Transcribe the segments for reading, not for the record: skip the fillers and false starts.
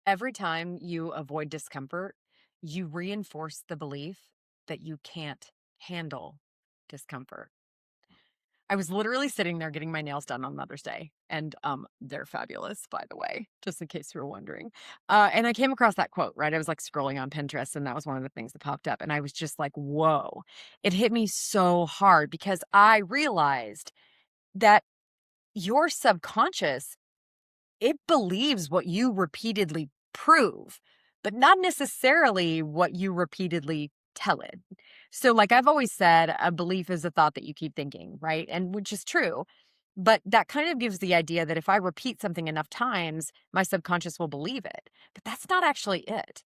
Every time you avoid discomfort, you reinforce the belief that you can't handle discomfort. I was literally sitting there getting my nails done on Mother's Day, and they're fabulous, by the way, just in case you were wondering. And I came across that quote, right? I was like scrolling on Pinterest, and that was one of the things that popped up, and I was just like, "Whoa!" It hit me so hard because I realized that your subconscious, it believes what you repeatedly prove, but not necessarily what you repeatedly tell it. So, like I've always said, a belief is a thought that you keep thinking, right? And which is true. But that kind of gives the idea that if I repeat something enough times, my subconscious will believe it. But that's not actually it.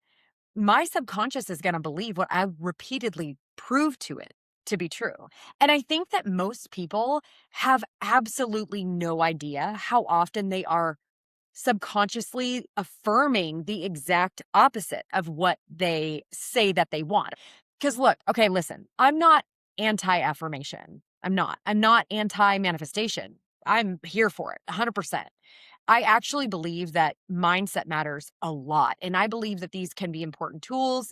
My subconscious is going to believe what I repeatedly prove to it to be true. And I think that most people have absolutely no idea how often they are subconsciously affirming the exact opposite of what they say that they want. Because look, okay, listen, I'm not anti affirmation. I'm not. I'm not anti manifestation. I'm here for it 100%. I actually believe that mindset matters a lot. And I believe that these can be important tools.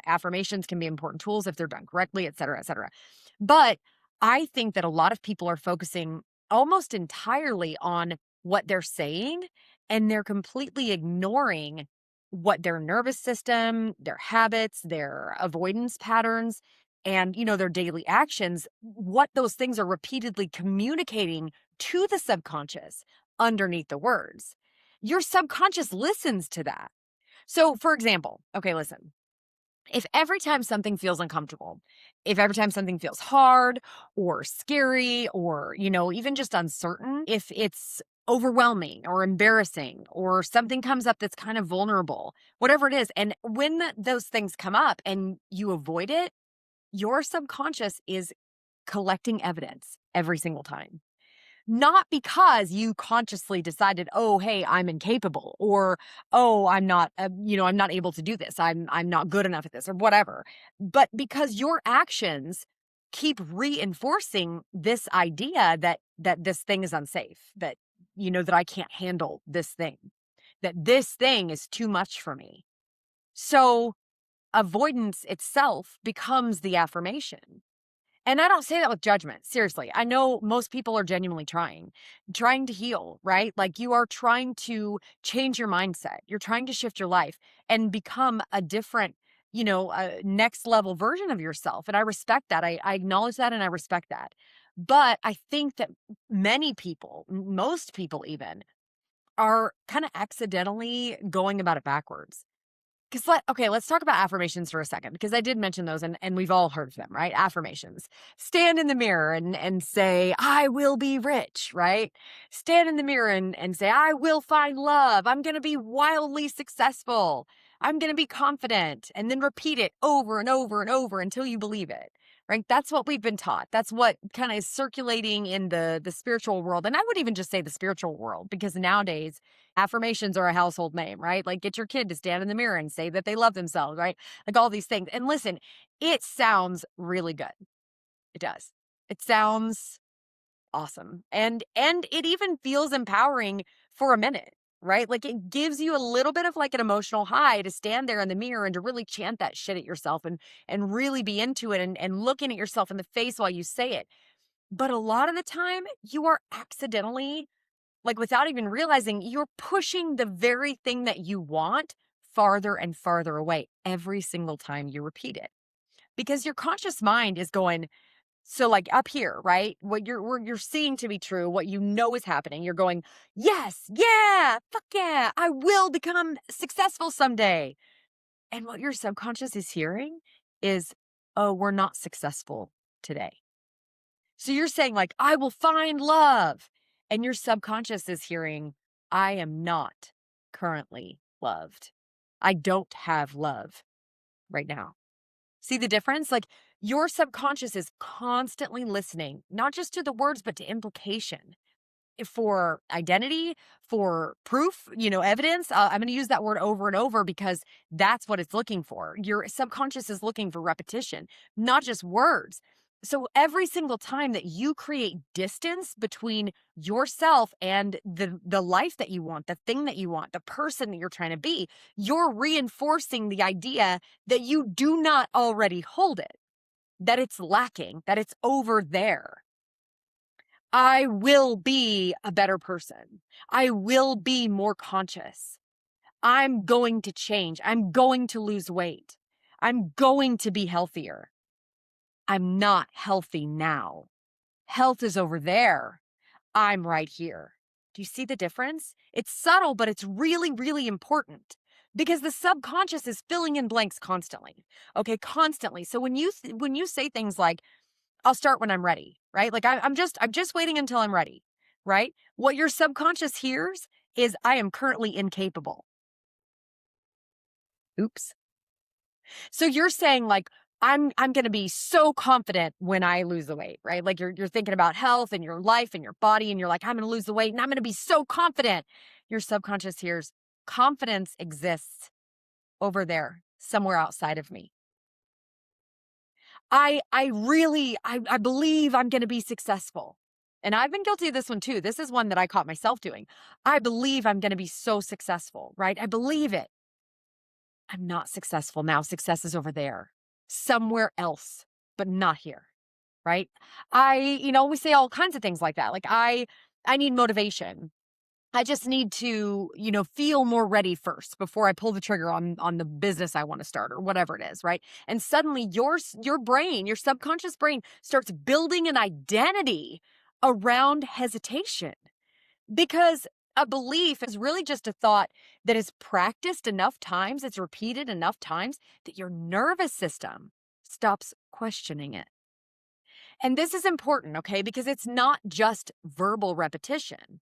Affirmations can be important tools if they're done correctly, et cetera, et cetera. But I think that a lot of people are focusing almost entirely on what they're saying, and they're completely ignoring what their nervous system, their habits, their avoidance patterns, and their daily actions, what those things are repeatedly communicating to the subconscious underneath the words. Your subconscious listens to that. So, for example, okay, listen, if every time something feels uncomfortable, if every time something feels hard or scary or, even just uncertain, if it's overwhelming or embarrassing or something comes up that's kind of vulnerable, whatever it is, and when those things come up and you avoid it, your subconscious is collecting evidence every single time. Not because you consciously decided, "Oh, hey, I'm incapable," or, "Oh, I'm not able to do this. I'm not good enough at this," or whatever. But because your actions keep reinforcing this idea that this thing is unsafe, that I can't handle this thing, that this thing is too much for me. So, avoidance itself becomes the affirmation. And I don't say that with judgment. Seriously. I know most people are genuinely trying to heal, right? Like you are trying to change your mindset. You're trying to shift your life and become a different, next level version of yourself. And I respect that. I acknowledge that and I respect that. But I think that many people, most people even, are kind of accidentally going about it backwards. Okay, let's talk about affirmations for a second because I did mention those and we've all heard of them, right? Affirmations. Stand in the mirror and say, I will be rich, right? Stand in the mirror and say, I will find love. I'm going to be wildly successful. I'm going to be confident. And then repeat it over and over and over until you believe it, right? That's what we've been taught. That's what kind of is circulating in the spiritual world. And I would even just say the spiritual world because nowadays, affirmations are a household name, right? Like get your kid to stand in the mirror and say that they love themselves, right? Like all these things. And listen, it sounds really good. It does. It sounds awesome. And it even feels empowering for a minute, right? Like it gives you a little bit of like an emotional high to stand there in the mirror and to really chant that shit at yourself and really be into it and looking at yourself in the face while you say it. But a lot of the time, you are accidentally like, without even realizing, you're pushing the very thing that you want farther and farther away every single time you repeat it. Because your conscious mind is going, so like up here, right? What you're seeing to be true, what you know is happening. You're going, yes, yeah, fuck yeah, I will become successful someday. And what your subconscious is hearing is, oh, we're not successful today. So you're saying, like, I will find love. And your subconscious is hearing, I am not currently loved. I don't have love right now. See the difference? Like, your subconscious is constantly listening, not just to the words, but to implication for identity, for proof, evidence. I'm going to use that word over and over because that's what it's looking for. Your subconscious is looking for repetition, not just words. So every single time that you create distance between yourself and the life that you want, the thing that you want, the person that you're trying to be, you're reinforcing the idea that you do not already hold it, that it's lacking, that it's over there. I will be a better person. I will be more conscious. I'm going to change. I'm going to lose weight. I'm going to be healthier. I'm not healthy now. Health is over there. I'm right here. Do you see the difference? It's subtle, but it's really, really important because the subconscious is filling in blanks constantly. Okay, constantly. So when you say things like, "I'll start when I'm ready," right? Like I'm just waiting until I'm ready, right? What your subconscious hears is, "I am currently incapable." Oops. So you're saying like, I'm going to be so confident when I lose the weight, right? Like you're thinking about health and your life and your body and you're like, I'm going to lose the weight and I'm going to be so confident. Your subconscious hears confidence exists over there somewhere outside of me. I believe I'm going to be successful. And I've been guilty of this one too. This is one that I caught myself doing. I believe I'm going to be so successful, right? I believe it. I'm not successful now. Success is over there, somewhere else, but not here, right? We say all kinds of things like that. Like I need motivation. I just need to, feel more ready first before I pull the trigger on the business I want to start or whatever it is, right? And suddenly your brain, your subconscious brain starts building an identity around hesitation because a belief is really just a thought that is practiced enough times, it's repeated enough times that your nervous system stops questioning it. And this is important, okay? Because it's not just verbal repetition.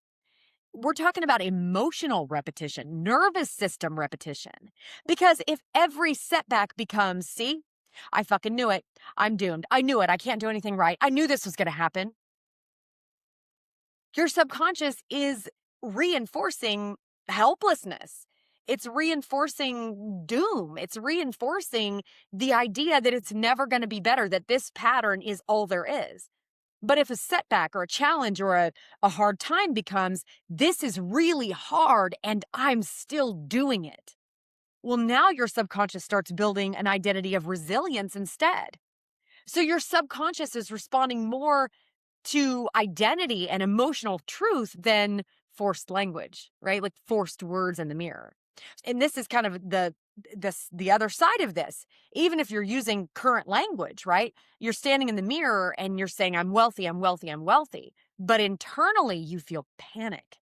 We're talking about emotional repetition, nervous system repetition. Because if every setback becomes, see, I fucking knew it. I'm doomed. I knew it. I can't do anything right. I knew this was going to happen. Your subconscious is reinforcing helplessness. It's reinforcing doom. It's reinforcing the idea that it's never going to be better, that this pattern is all there is. But if a setback or a challenge or a hard time becomes, this is really hard and I'm still doing it. Well, now your subconscious starts building an identity of resilience instead. So your subconscious is responding more to identity and emotional truth than forced language, right? Like forced words in the mirror. And this is kind of the other side of this. Even if you're using current language, right? You're standing in the mirror and you're saying, I'm wealthy, I'm wealthy, I'm wealthy. But internally you feel panic.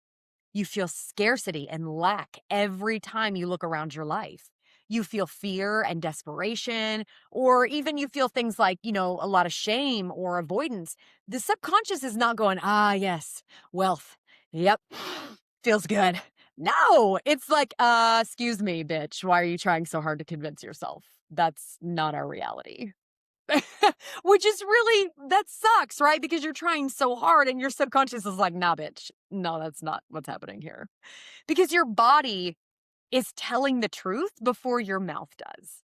You feel scarcity and lack every time you look around your life. You feel fear and desperation, or even you feel things like, a lot of shame or avoidance. The subconscious is not going, yes, wealth. Yep, feels good. No, it's like, excuse me, bitch. Why are you trying so hard to convince yourself? That's not our reality. Which is really, that sucks, right? Because you're trying so hard and your subconscious is like, nah, bitch. No, that's not what's happening here. Because your body is telling the truth before your mouth does.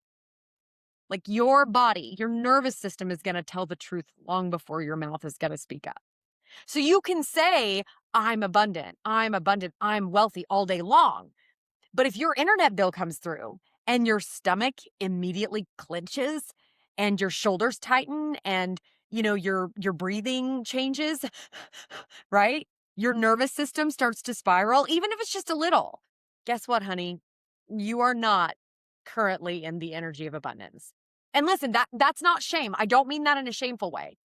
Like your body, your nervous system is going to tell the truth long before your mouth is going to speak up. So you can say, I'm abundant, I'm wealthy all day long. But if your internet bill comes through and your stomach immediately clenches and your shoulders tighten and your breathing changes, right? Your nervous system starts to spiral, even if it's just a little. Guess what, honey? You are not currently in the energy of abundance. And listen, that's not shame. I don't mean that in a shameful way.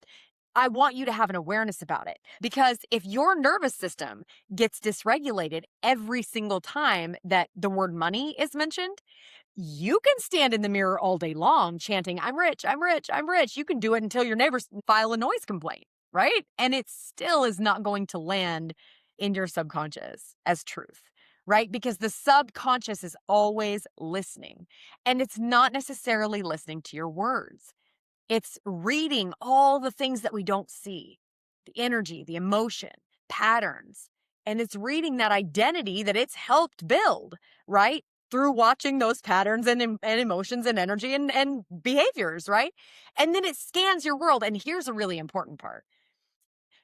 I want you to have an awareness about it because if your nervous system gets dysregulated every single time that the word money is mentioned, you can stand in the mirror all day long chanting, I'm rich, I'm rich, I'm rich. You can do it until your neighbors file a noise complaint, right? And it still is not going to land in your subconscious as truth, right? Because the subconscious is always listening and it's not necessarily listening to your words. It's reading all the things that we don't see, the energy, the emotion, patterns, and it's reading that identity that it's helped build, right? through watching those patterns and emotions and energy and behaviors, right? And then it scans your world. And here's a really important part: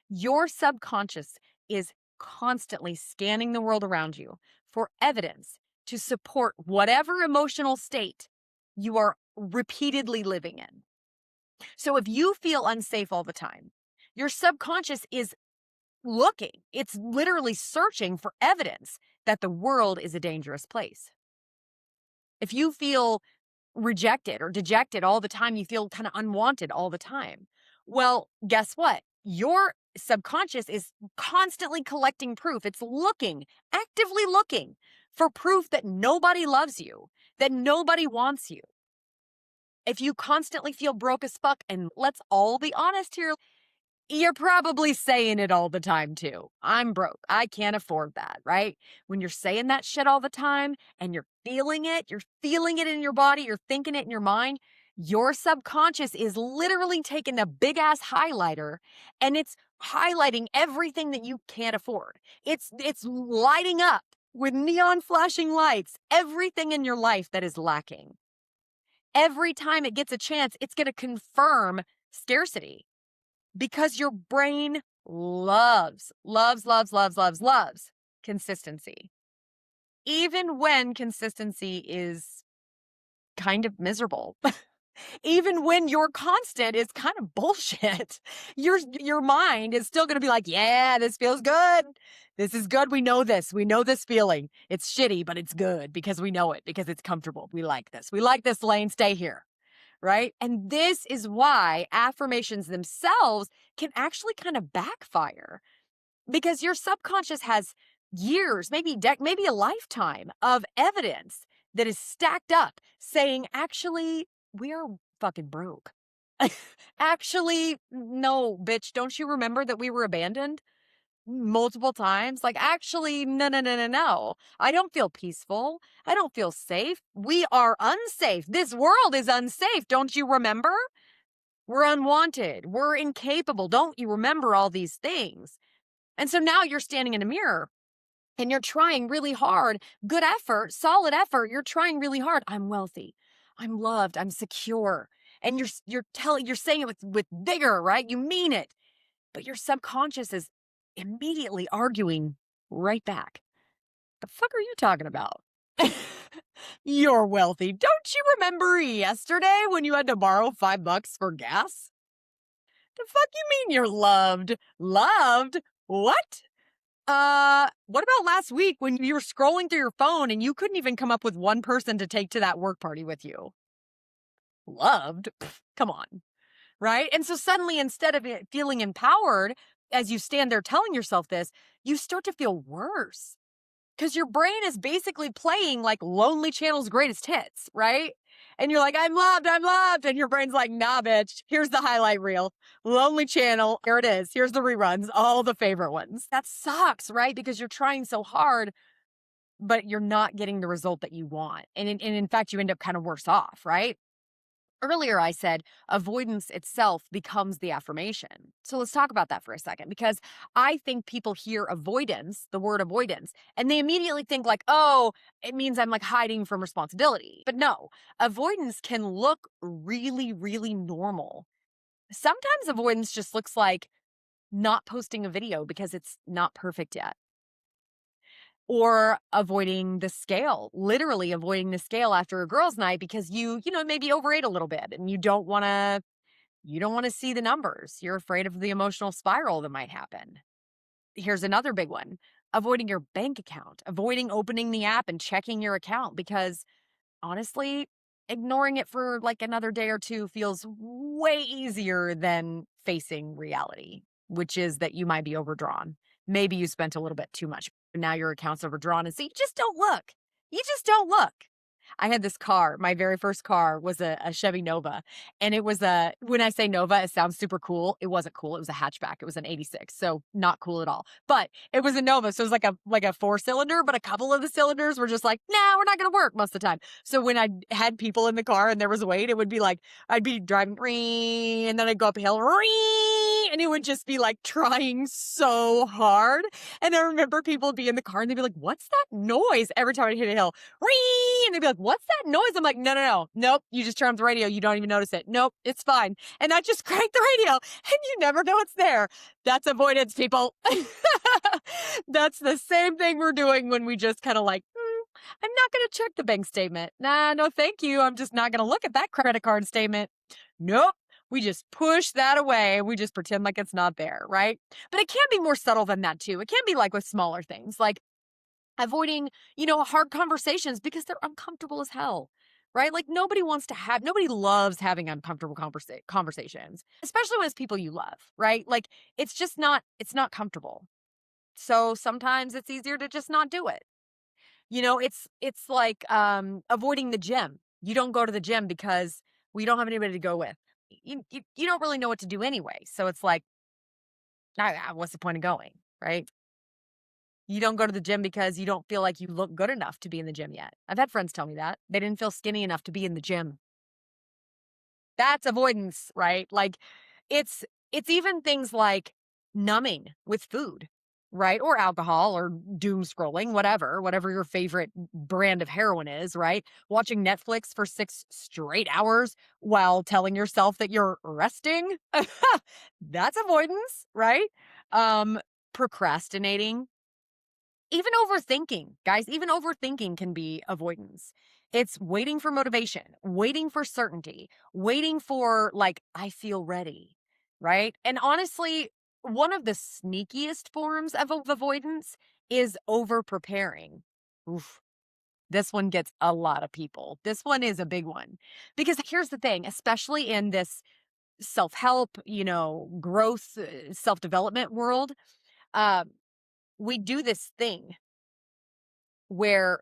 your subconscious is constantly scanning the world around you for evidence to support whatever emotional state you are repeatedly living in. So if you feel unsafe all the time, your subconscious is looking, it's literally searching for evidence that the world is a dangerous place. If you feel rejected or dejected all the time, you feel kind of unwanted all the time. Well, guess what? Your subconscious is constantly collecting proof. It's looking, actively looking for proof that nobody loves you, that nobody wants you. If you constantly feel broke as fuck, and let's all be honest here, you're probably saying it all the time too. I'm broke. I can't afford that, right? When you're saying that shit all the time and you're feeling it in your body, you're thinking it in your mind, your subconscious is literally taking a big ass highlighter and it's highlighting everything that you can't afford. It's lighting up with neon flashing lights everything in your life that is lacking. Every time it gets a chance, it's going to confirm scarcity, because your brain loves consistency. Even when consistency is kind of miserable. Even when your constant is kind of bullshit, your mind is still going to be like, yeah, this feels good. This is good. We know this. We know this feeling. It's shitty, but it's good because we know it, because it's comfortable. We like this. We like this lane. Stay here. Right? And this is why affirmations themselves can actually kind of backfire, because your subconscious has years, maybe a lifetime of evidence that is stacked up saying, actually, we are fucking broke. Actually, no, bitch, don't you remember that we were abandoned multiple times? Like, actually, no, no, no, no, no. I don't feel peaceful. I don't feel safe. We are unsafe. This world is unsafe. Don't you remember? We're unwanted. We're incapable. Don't you remember all these things? And so now you're standing in a mirror and you're trying really hard. Good effort, solid effort. You're trying really hard. I'm wealthy. I'm loved. I'm secure. And you're saying it with vigor, right? You mean it. But your subconscious is immediately arguing right back. The fuck are you talking about? You're wealthy. Don't you remember yesterday when you had to borrow $5 for gas? The fuck you mean you're loved? Loved? What? What about last week when you were scrolling through your phone and you couldn't even come up with one person to take to that work party with you? Loved? Pff, come on. Right? And so suddenly, instead of it feeling empowered, as you stand there telling yourself this, you start to feel worse, because your brain is basically playing like Lonely Channel's greatest hits, right? And you're like, I'm loved, I'm loved. And your brain's like, nah, bitch, here's the highlight reel. Lonely Channel, here it is. Here's the reruns, all the favorite ones. That sucks, right? Because you're trying so hard, but you're not getting the result that you want. And in fact, you end up kind of worse off, right? Earlier, I said avoidance itself becomes the affirmation. So let's talk about that for a second, because I think people hear avoidance, the word avoidance, and they immediately think like, oh, it means I'm like hiding from responsibility. But no, avoidance can look really, really normal. Sometimes avoidance just looks like not posting a video because it's not perfect yet, or avoiding the scale, literally avoiding the scale after a girls' night because maybe overate a little bit and you don't want to see the numbers. You're afraid of the emotional spiral that might happen. Here's another big one: avoiding your bank account, avoiding opening the app and checking your account, because honestly, ignoring it for like another day or two feels way easier than facing reality, which is that you might be overdrawn. Maybe you spent a little bit too much. Now your account's overdrawn, and so you just don't look. You just don't look. I had this car. My very first car was a Chevy Nova, and it was when I say Nova, it sounds super cool. It wasn't cool. It was a hatchback. It was an '86, so not cool at all. But it was a Nova, so it was like a 4-cylinder, but a couple of the cylinders were just like, "Nah, we're not gonna work" most of the time. So when I had people in the car and there was a wait, it would be like I'd be driving, and then I'd go up a hill, and it would just be like trying so hard. And I remember people would be in the car and they'd be like, "What's that noise?" Every time I hit a hill, and they'd be like, "What's that noise?" I'm like, no. Nope. You just turn up the radio. You don't even notice it. Nope. It's fine. And I just crank the radio and you never know it's there. That's avoidance, people. That's the same thing we're doing when we just kind of like, I'm not going to check the bank statement. Nah, no, thank you. I'm just not going to look at that credit card statement. Nope. We just push that away. We just pretend like it's not there, right? But it can be more subtle than that too. It can be like with smaller things, like avoiding, hard conversations because they're uncomfortable as hell, right? Like nobody loves having uncomfortable conversations, especially when it's people you love, right? Like it's not comfortable. So sometimes it's easier to just not do it. It's like avoiding the gym. You don't go to the gym because we don't have anybody to go with. You don't really know what to do anyway. So it's like, what's the point of going, right? You don't go to the gym because you don't feel like you look good enough to be in the gym yet. I've had friends tell me that. They didn't feel skinny enough to be in the gym. That's avoidance, right? Like it's even things like numbing with food, right? Or alcohol or doom scrolling, whatever your favorite brand of heroin is, right? Watching Netflix for 6 straight hours while telling yourself that you're resting. That's avoidance, right? Procrastinating, even overthinking, guys, even overthinking can be avoidance. It's waiting for motivation, waiting for certainty, waiting for, like, I feel ready, right? And honestly, one of the sneakiest forms of avoidance is over preparing. Oof. This one gets a lot of people. This one is a big one. Because here's the thing, especially in this self help, growth, self development world, uh, we do this thing where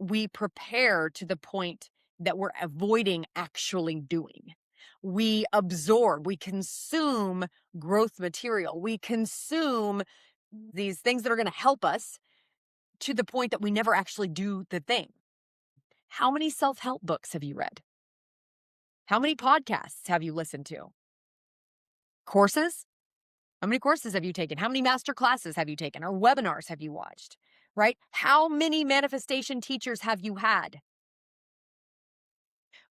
we prepare to the point that we're avoiding actually doing. We absorb, we consume growth material, we consume these things that are going to help us to the point that we never actually do the thing. How many self help books have you read? How many podcasts have you listened to? Courses? How many courses have you taken? How many master classes have you taken or webinars have you watched? Right? How many manifestation teachers have you had?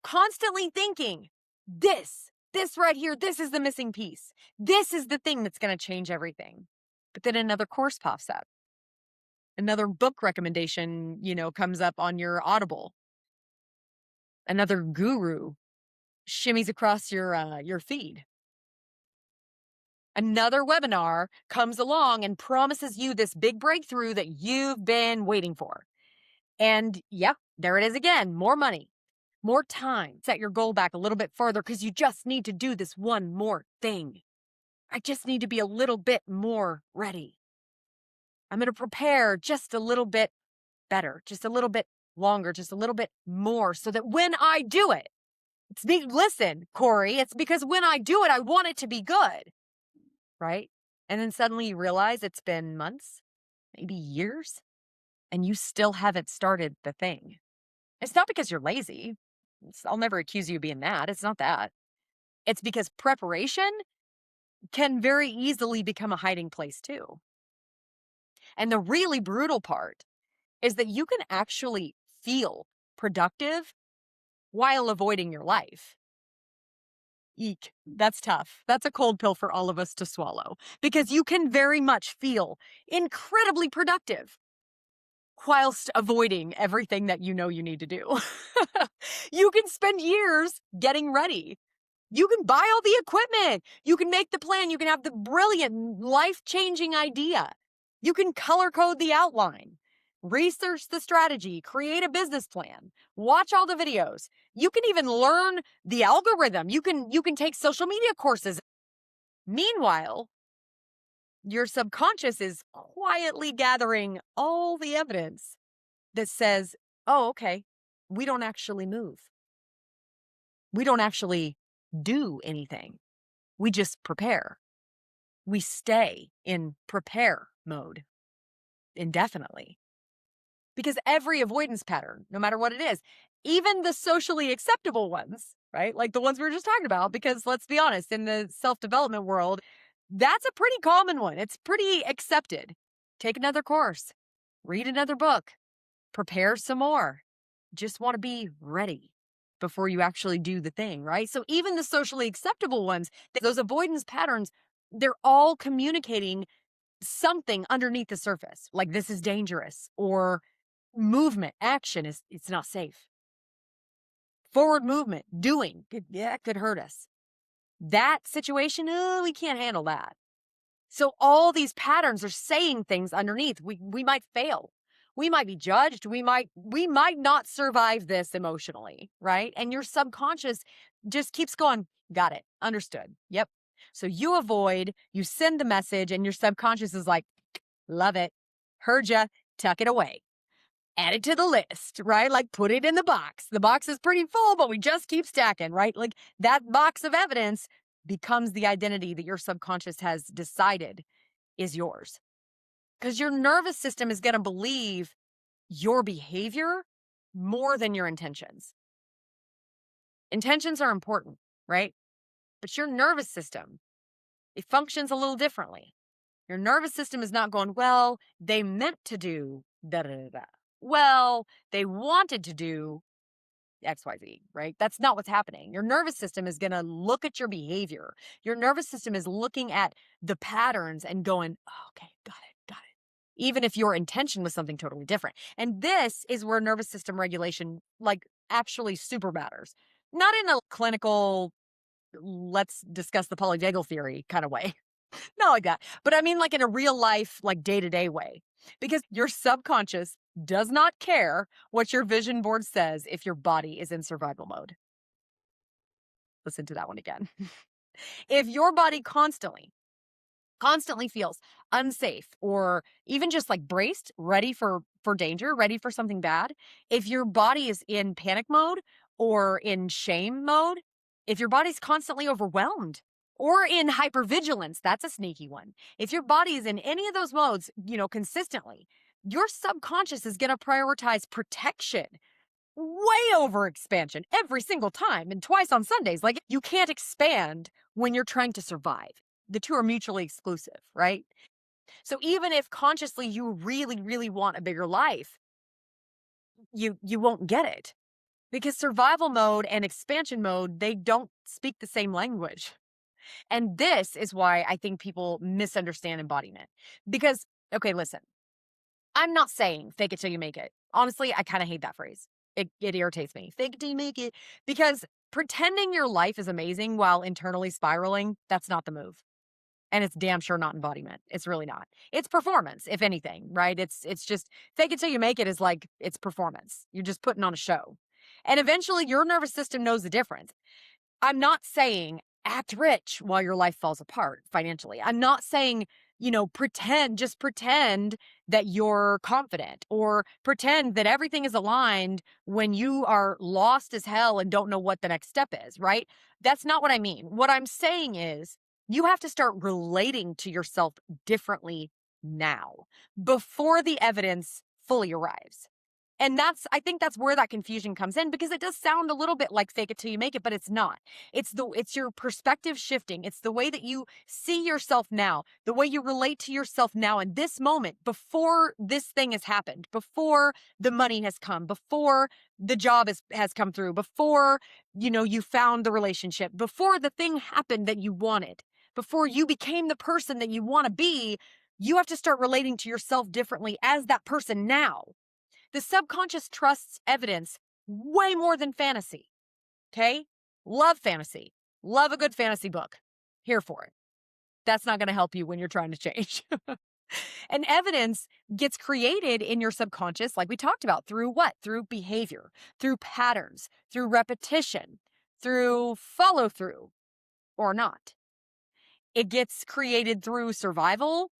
Constantly thinking, this right here, this is the missing piece. This is the thing that's going to change everything. But then another course pops up. Another book recommendation, comes up on your Audible. Another guru shimmies across your feed. Another webinar comes along and promises you this big breakthrough that you've been waiting for. And yeah, there it is again, more money, more time. Set your goal back a little bit further because you just need to do this one more thing. I just need to be a little bit more ready. I'm going to prepare just a little bit better, just a little bit longer, just a little bit more so that when I do it, listen, Corey, it's because when I do it, I want it to be good, right? And then suddenly you realize it's been months, maybe years, and you still haven't started the thing. It's not because you're lazy. I'll never accuse you of being that. It's not that. It's because preparation can very easily become a hiding place too. And the really brutal part is that you can actually feel productive while avoiding your life. Eek, that's tough. That's a cold pill for all of us to swallow because you can very much feel incredibly productive whilst avoiding everything that you know you need to do. You can spend years getting ready. You can buy all the equipment. You can make the plan. You can have the brilliant, life-changing idea. You can color code the outline, research the strategy, create a business plan, watch all the videos. You can even learn the algorithm. You can take social media courses. Meanwhile, your subconscious is quietly gathering all the evidence that says, oh, okay, we don't actually move. We don't actually do anything. We just prepare. We stay in prepare mode indefinitely. Because every avoidance pattern, no matter what it is, even the socially acceptable ones, right? Like the ones we were just talking about, because let's be honest, in the self development world, that's a pretty common one. It's pretty accepted. Take another course, read another book, prepare some more. Just want to be ready before you actually do the thing, right? So even the socially acceptable ones, those avoidance patterns, they're all communicating something underneath the surface. Like this is dangerous, or movement, action is it's not safe. Forward movement, doing, yeah, could hurt us. That situation, we can't handle that. So all these patterns are saying things underneath. We might fail. We might be judged. We might not survive this emotionally, right? And your subconscious just keeps going, got it, understood. Yep. So you avoid, you send the message, and your subconscious is like, love it, heard ya, tuck it away. Add it to the list, right? Like put it in the box. The box is pretty full, but we just keep stacking, right? Like that box of evidence becomes the identity that your subconscious has decided is yours. Because your nervous system is going to believe your behavior more than your intentions. Intentions are important, right? But your nervous system, it functions a little differently. Your nervous system is not going, well, they meant to do da da da da. Well, they wanted to do XYZ, right? That's not what's happening. Your nervous system is going to look at your behavior. Your nervous system is looking at the patterns and going, oh, okay, got it, got it. Even if your intention was something totally different. And this is where nervous system regulation, like, actually super matters. Not in a clinical, let's discuss the polyvagal theory kind of way. Not like that. But I mean, like in a real life, like day to day way. Because your subconscious does not care what your vision board says if your body is in survival mode. Listen to that one again. If your body constantly feels unsafe, or even just like braced, ready for danger, ready for something bad, if your body is in panic mode or in shame mode, if your body's constantly overwhelmed or in hypervigilance, that's a sneaky one. If your body is in any of those modes, consistently, your subconscious is going to prioritize protection way over expansion every single time, and twice on Sundays. Like, you can't expand when you're trying to survive. The two are mutually exclusive, right? So even if consciously you really, really want a bigger life, you won't get it, because survival mode and expansion mode, they don't speak the same language. And this is why I think people misunderstand embodiment. Because, okay, listen, I'm not saying fake it till you make it. Honestly, I kind of hate that phrase. It irritates me. Fake it till you make it. Because pretending your life is amazing while internally spiraling, that's not the move. And it's damn sure not embodiment. It's really not. It's performance, if anything, right? It's just fake it till you make it is like, it's performance. You're just putting on a show. And eventually your nervous system knows the difference. I'm not saying act rich while your life falls apart financially. I'm not saying, just pretend that you're confident, or pretend that everything is aligned when you are lost as hell and don't know what the next step is, right? That's not what I mean. What I'm saying is you have to start relating to yourself differently now, before the evidence fully arrives. And I think that's where that confusion comes in, because it does sound a little bit like fake it till you make it, but it's not. It's your perspective shifting. It's the way that you see yourself now, the way you relate to yourself now in this moment, before this thing has happened, before the money has come, before the job has come through, before, you found the relationship, before the thing happened that you wanted, before you became the person that you want to be. You have to start relating to yourself differently as that person now. The subconscious trusts evidence way more than fantasy. Okay? Love fantasy. Love a good fantasy book. Here for it. That's not going to help you when you're trying to change. And evidence gets created in your subconscious, like we talked about, through what? Through behavior, through patterns, through repetition, through follow through, or not. It gets created through survival,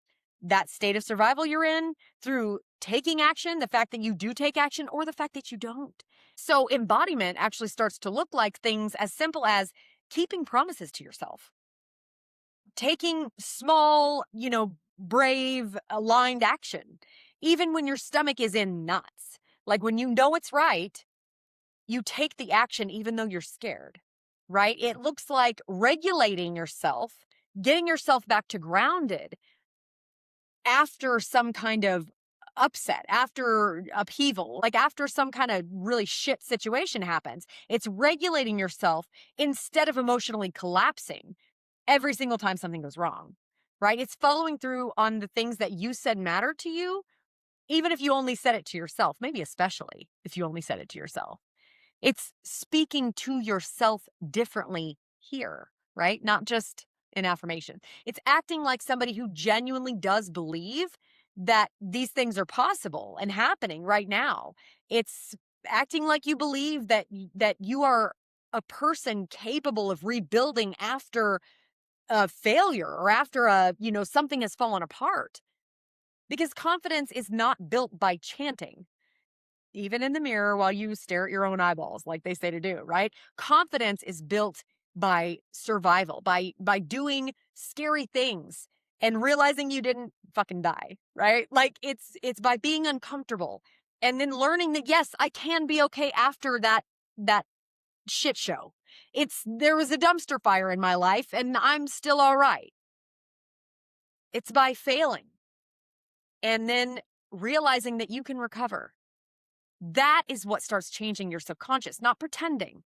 that state of survival you're in, through taking action, the fact that you do take action, or the fact that you don't. So embodiment actually starts to look like things as simple as keeping promises to yourself, taking small, brave, aligned action, even when your stomach is in knots. Like when you know it's right, you take the action even though you're scared, right? It looks like regulating yourself, getting yourself back to grounded after some kind of upset, after upheaval, like after some kind of really shit situation happens. It's regulating yourself instead of emotionally collapsing every single time something goes wrong, right? It's following through on the things that you said matter to you, even if you only said it to yourself, maybe especially if you only said it to yourself. It's speaking to yourself differently here, right? Not just in affirmation. It's acting like somebody who genuinely does believe that these things are possible and happening right now. It's acting like you believe that you are a person capable of rebuilding after a failure or after something has fallen apart. Because confidence is not built by chanting even in the mirror while you stare at your own eyeballs like they say to do, right? Confidence is built by survival, by doing scary things and realizing you didn't fucking die, right? Like it's by being uncomfortable and then learning that yes, I can be okay after that shit show. It's there was a dumpster fire in my life and I'm still all right. It's by failing and then realizing that you can recover. That is what starts changing your subconscious, not pretending,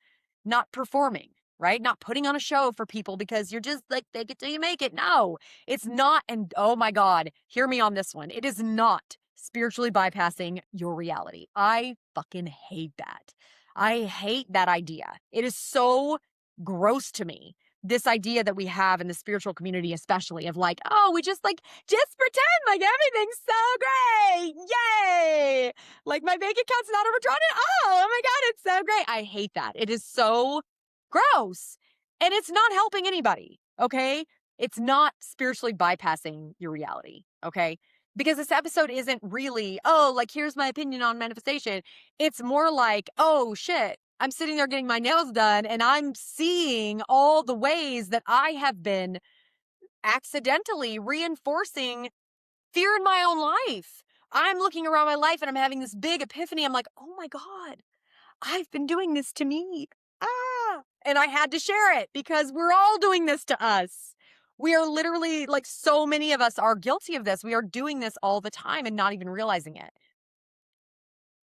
not performing, right? Not putting on a show for people because you're just like, fake it till you make it. No, it's not. And oh my God, hear me on this one. It is not spiritually bypassing your reality. I fucking hate that. I hate that idea. It is so gross to me. This idea that we have in the spiritual community, especially of like, oh, we just pretend like everything's so great. Yay. Like my bank account's not overdrawn at all. Oh my God, it's so great. I hate that. It is so gross. And it's not helping anybody. Okay. It's not spiritually bypassing your reality. Okay. Because this episode isn't really, oh, like here's my opinion on manifestation. It's more like, oh shit, I'm sitting there getting my nails done and I'm seeing all the ways that I have been accidentally reinforcing fear in my own life. I'm looking around my life and I'm having this big epiphany. I'm like, oh my God, I've been doing this to me. Ah, and I had to share it because we're all doing this to us. We are literally like so many of us are guilty of this. We are doing this all the time and not even realizing it.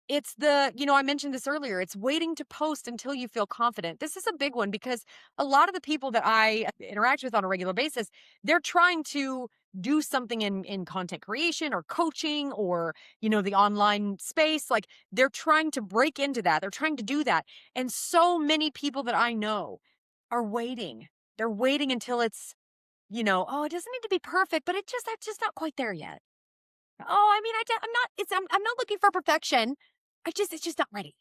It's I mentioned this earlier, it's waiting to post until you feel confident. This is a big one because a lot of the people that I interact with on a regular basis, they're trying to do something in content creation or coaching or, the online space. Like they're trying to break into that. They're trying to do that. And so many people that I know are waiting. They're waiting until it's, oh, it doesn't need to be perfect, but that's just not quite there yet. Oh, I mean, I'm not, I'm not looking for perfection. It's just not ready,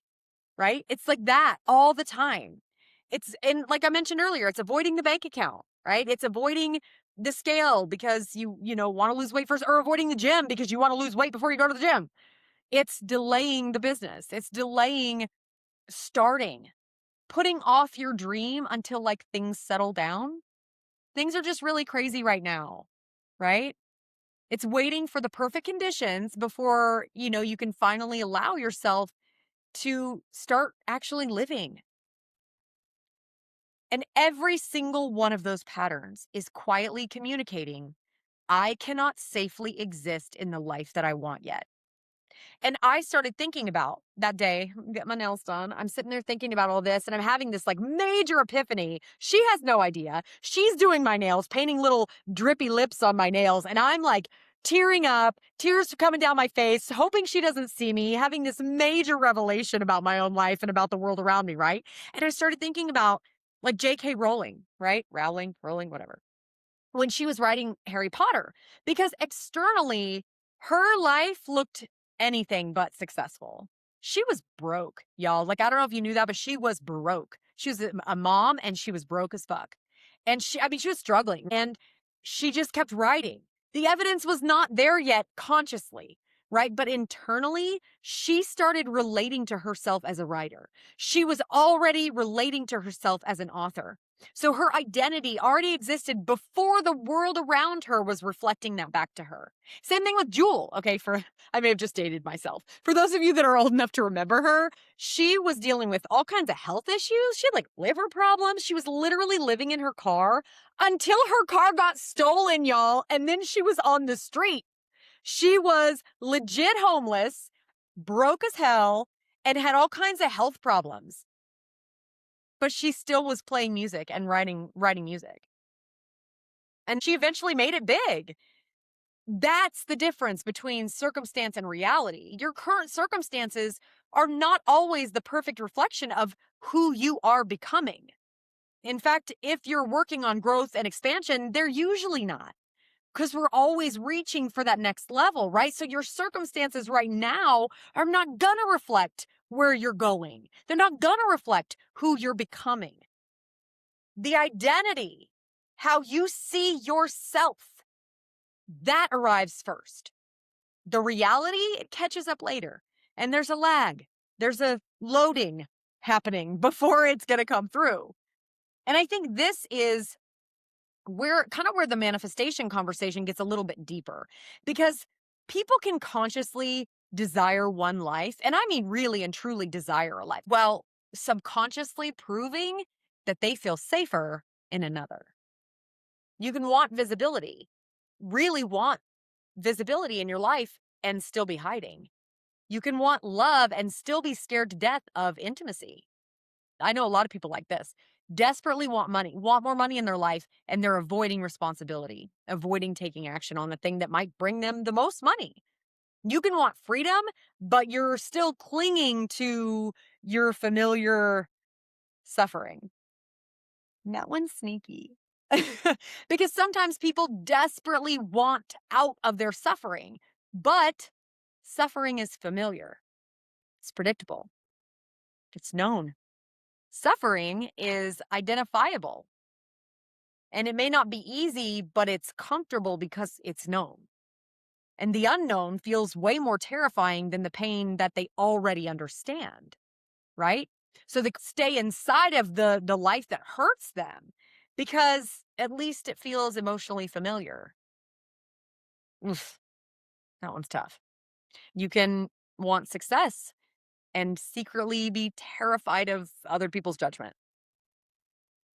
right? It's like that all the time. And like I mentioned earlier, it's avoiding the bank account, right? It's avoiding the scale because you want to lose weight first or avoiding the gym because you want to lose weight before you go to the gym. It's delaying the business. It's delaying starting, putting off your dream until like things settle down. Things are just really crazy right now, right? It's waiting for the perfect conditions before, you can finally allow yourself to start actually living. And every single one of those patterns is quietly communicating, I cannot safely exist in the life that I want yet. And I started thinking about that day, get my nails done. I'm sitting there thinking about all this and I'm having this like major epiphany. She has no idea. She's doing my nails, painting little drippy lips on my nails. And I'm like tearing up, tears coming down my face, hoping she doesn't see me, having this major revelation about my own life and about the world around me, right? And I started thinking about like J.K. Rowling, right? Rowling, whatever, when she was writing Harry Potter, because externally, her life looked anything but successful. She was broke, y'all. Like, I don't know if you knew that, but she was broke. She was a mom and she was broke as fuck. And she was struggling and she just kept writing. The evidence was not there yet consciously, right? But internally, she started relating to herself as a writer. She was already relating to herself as an author. So her identity already existed before the world around her was reflecting that back to her. Same thing with Jewel. Okay, I may have just dated myself. For those of you that are old enough to remember her, she was dealing with all kinds of health issues. She had like liver problems. She was literally living in her car until her car got stolen, y'all, and then she was on the street. She was legit homeless, broke as hell, and had all kinds of health problems. But she still was playing music and writing music. And she eventually made it big. That's the difference between circumstance and reality. Your current circumstances are not always the perfect reflection of who you are becoming. In fact, if you're working on growth and expansion, they're usually not. Because we're always reaching for that next level, right? So your circumstances right now are not gonna reflect where you're going. They're not gonna reflect who you're becoming. The identity, how you see yourself, that arrives first. The reality, it catches up later. And there's a lag. There's a loading happening before it's gonna come through. And I think this is where the manifestation conversation gets a little bit deeper, because people can consciously desire one life, and I mean really and truly desire a life, while subconsciously proving that they feel safer in another. You can want visibility, really want visibility in your life, and still be hiding. You can want love and still be scared to death of intimacy. I know a lot of people like this. Desperately want money, want more money in their life, and they're avoiding responsibility, avoiding taking action on the thing that might bring them the most money. You can want freedom, but you're still clinging to your familiar suffering. That one's sneaky. Because sometimes people desperately want out of their suffering, but suffering is familiar. It's predictable. It's known. Suffering is identifiable. And it may not be easy, but it's comfortable because it's known. And the unknown feels way more terrifying than the pain that they already understand, right? So they stay inside of the life that hurts them because at least it feels emotionally familiar. Oof, that one's tough. You can want success and secretly be terrified of other people's judgment.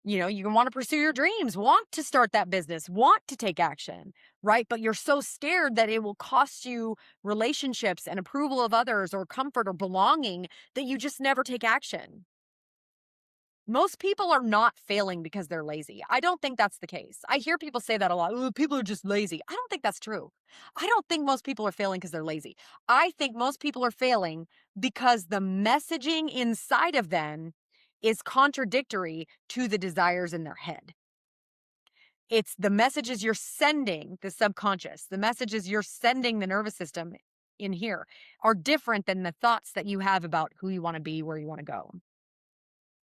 You can want to pursue your dreams, want to start that business, want to take action, right? But you're so scared that it will cost you relationships and approval of others or comfort or belonging that you just never take action. Most people are not failing because they're lazy. I don't think that's the case. I hear people say that a lot. "Ooh, people are just lazy." I don't think that's true. I don't think most people are failing because they're lazy. I think most people are failing because the messaging inside of them is contradictory to the desires in their head. It's the messages you're sending, the subconscious, the messages you're sending the nervous system in here are different than the thoughts that you have about who you want to be, where you want to go.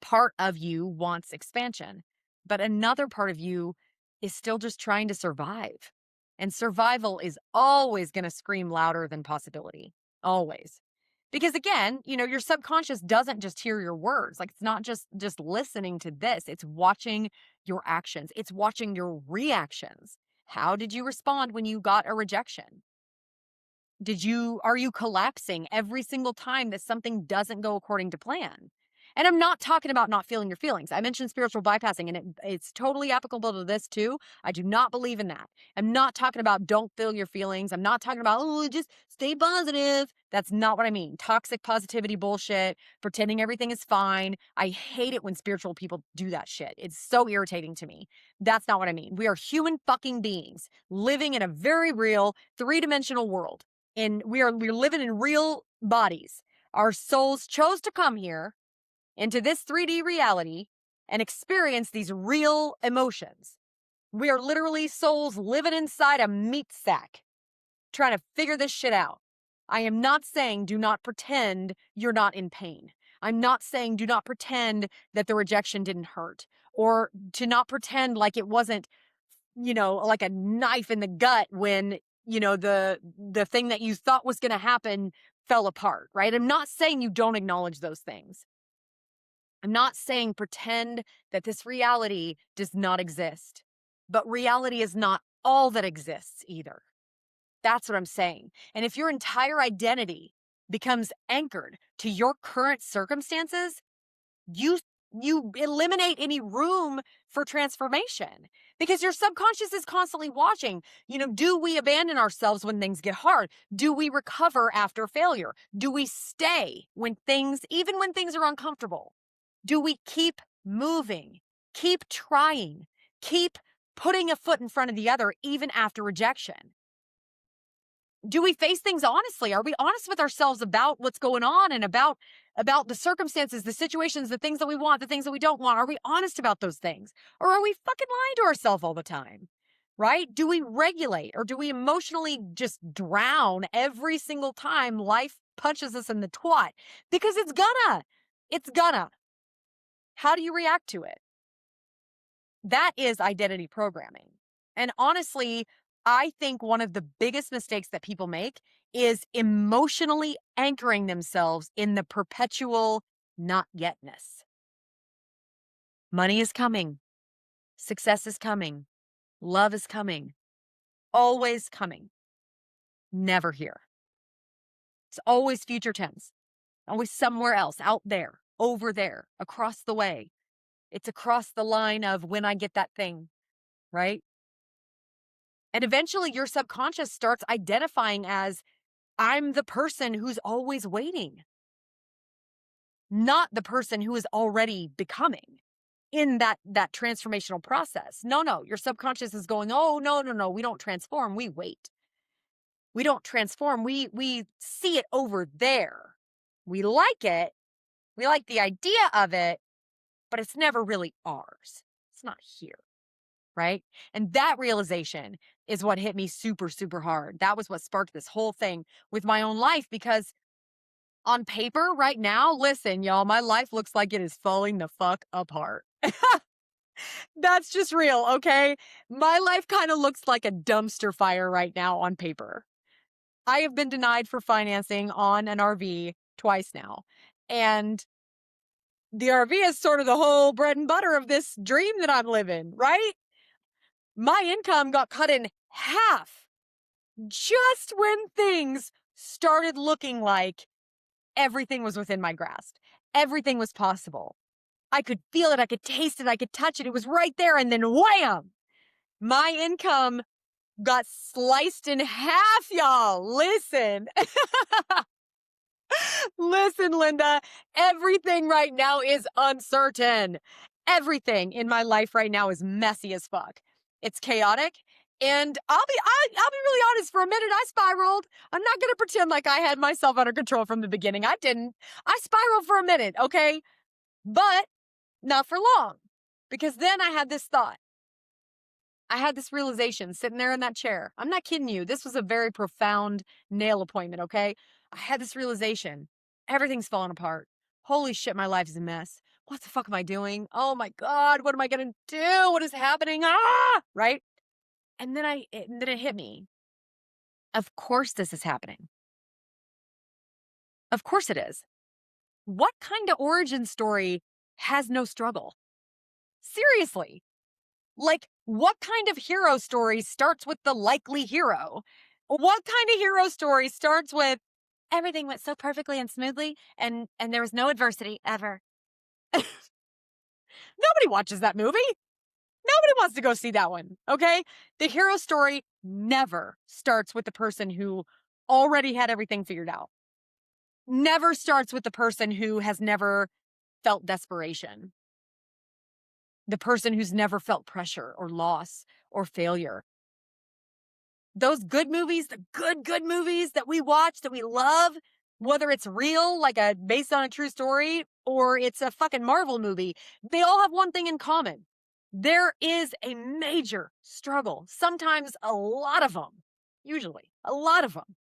Part of you wants expansion, but another part of you is still just trying to survive. And survival is always going to scream louder than possibility. Always. Because again, your subconscious doesn't just hear your words. Like, it's not just listening to this. It's watching your actions. It's watching your reactions. How did you respond when you got a rejection? Are you collapsing every single time that something doesn't go according to plan? And I'm not talking about not feeling your feelings. I mentioned spiritual bypassing, and it's totally applicable to this too. I do not believe in that. I'm not talking about don't feel your feelings. I'm not talking about, oh, just stay positive. That's not what I mean. Toxic positivity bullshit, pretending everything is fine. I hate it when spiritual people do that shit. It's so irritating to me. That's not what I mean. We are human fucking beings living in a very real three-dimensional world. And we're living in real bodies. Our souls chose to come here into this 3D reality and experience these real emotions. We are literally souls living inside a meat sack, trying to figure this shit out. I am not saying do not pretend you're not in pain. I'm not saying do not pretend that the rejection didn't hurt, or to not pretend like it wasn't, like a knife in the gut when the thing that you thought was going to happen fell apart, right? I'm not saying you don't acknowledge those things. I'm not saying pretend that this reality does not exist, but reality is not all that exists either. That's what I'm saying. And if your entire identity becomes anchored to your current circumstances, you you eliminate any room for transformation because your subconscious is constantly watching. Do we abandon ourselves when things get hard? Do we recover after failure? Do we stay even when things are uncomfortable? Do we keep moving, keep trying, keep putting a foot in front of the other even after rejection? Do we face things honestly? Are we honest with ourselves about what's going on and about the circumstances, the situations, the things that we want, the things that we don't want? Are we honest about those things? Or are we fucking lying to ourselves all the time? Right? Do we regulate or do we emotionally just drown every single time life punches us in the twat? Because it's gonna. It's gonna. How do you react to it? That is identity programming. And honestly, I think one of the biggest mistakes that people make is emotionally anchoring themselves in the perpetual not yetness. Money is coming. Success is coming. Love is coming. Always coming. Never here. It's always future tense. Always somewhere else, out there, over there, across the way. It's across the line of when I get that thing, right? And eventually your subconscious starts identifying as I'm the person who's always waiting, not the person who is already becoming in that transformational process. No, your subconscious is going, oh, no, we don't transform, we wait. We don't transform, we see it over there. We like it, we like the idea of it, but it's never really ours. It's not here. Right? And that realization is what hit me super, super hard. That was what sparked this whole thing with my own life because on paper right now, listen, y'all, my life looks like it is falling the fuck apart. That's just real, okay? My life kind of looks like a dumpster fire right now on paper. I have been denied for financing on an RV twice now. And the RV is sort of the whole bread and butter of this dream that I'm living, right? My income got cut in half just when things started looking like everything was within my grasp. Everything was possible. I could feel it. I could taste it. I could touch it. It was right there. And then wham! My income got sliced in half, y'all. Listen. Listen, Linda. Everything right now is uncertain. Everything in my life right now is messy as fuck. It's chaotic. And I'll be really honest, for a minute I spiraled. I'm not going to pretend like I had myself under control from the beginning. I didn't. I spiraled for a minute, okay? But not for long. Because then I had this thought. I had this realization sitting there in that chair. I'm not kidding you. This was a very profound nail appointment, okay? I had this realization. Everything's falling apart. Holy shit, my life is a mess. What the fuck am I doing? Oh my God, what am I going to do? What is happening? Ah! Right? And then it hit me. Of course this is happening. Of course it is. What kind of origin story has no struggle? Seriously. Like, what kind of hero story starts with the likely hero? What kind of hero story starts with everything went so perfectly and smoothly and there was no adversity ever? Nobody watches that movie. Nobody wants to go see that one, okay? The hero story never starts with the person who already had everything figured out. Never starts with the person who has never felt desperation. The person who's never felt pressure or loss or failure. Those good movies, the good movies that we watch, that we love, whether it's real, like based on a true story, or it's a fucking Marvel movie, they all have one thing in common. There is a major struggle, sometimes a lot of them, usually a lot of them.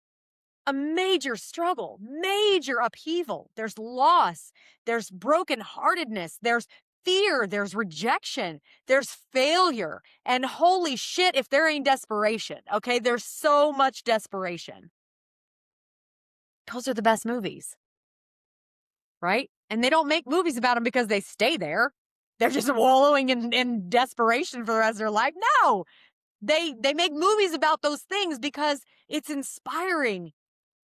A major struggle, major upheaval. There's loss, there's brokenheartedness, there's fear, there's rejection, there's failure. And holy shit, if there ain't desperation, okay? There's so much desperation. Those are the best movies, right? And they don't make movies about them because they stay there. They're just wallowing in desperation for the rest of their life. No, they make movies about those things because it's inspiring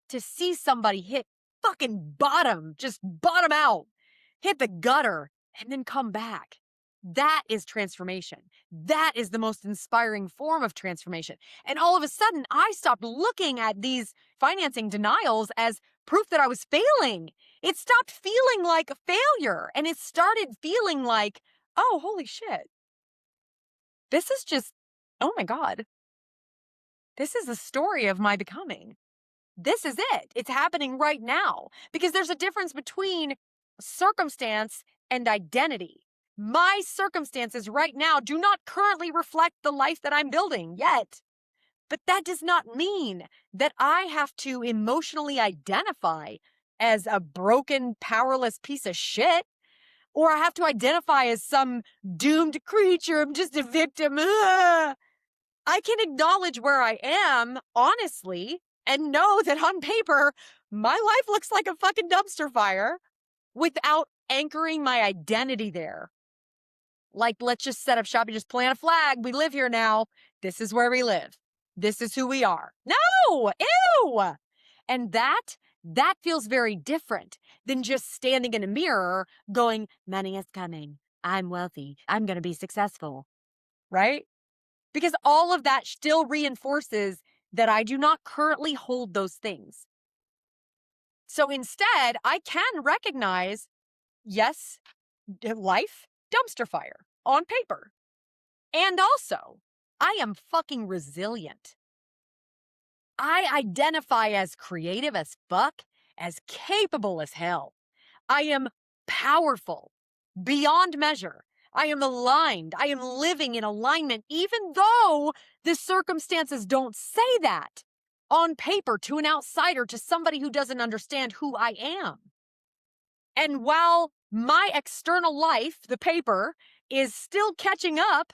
to see somebody hit fucking bottom, just bottom out, hit the gutter, and then come back. That is transformation. That is the most inspiring form of transformation. And all of a sudden, I stopped looking at these financing denials as proof that I was failing. It stopped feeling like a failure, and it started feeling like, oh, holy shit. This is just, oh my God. This is the story of my becoming. This is it. It's happening right now because there's a difference between circumstance and identity. My circumstances right now do not currently reflect the life that I'm building yet. But that does not mean that I have to emotionally identify as a broken, powerless piece of shit, or I have to identify as some doomed creature. I'm just a victim. Ugh. I can acknowledge where I am, honestly, and know that on paper, my life looks like a fucking dumpster fire without anchoring my identity there. Like, let's just set up shop and just plant a flag. We live here now. This is where we live. This is who we are. No! Ew! And that feels very different than just standing in a mirror going, money is coming. I'm wealthy. I'm going to be successful. Right? Because all of that still reinforces that I do not currently hold those things. So instead, I can recognize, yes, life, dumpster fire on paper. And also, I am fucking resilient. I identify as creative as fuck, as capable as hell. I am powerful beyond measure. I am aligned. I am living in alignment, even though the circumstances don't say that on paper to an outsider, to somebody who doesn't understand who I am. And while my external life, the paper, is still catching up,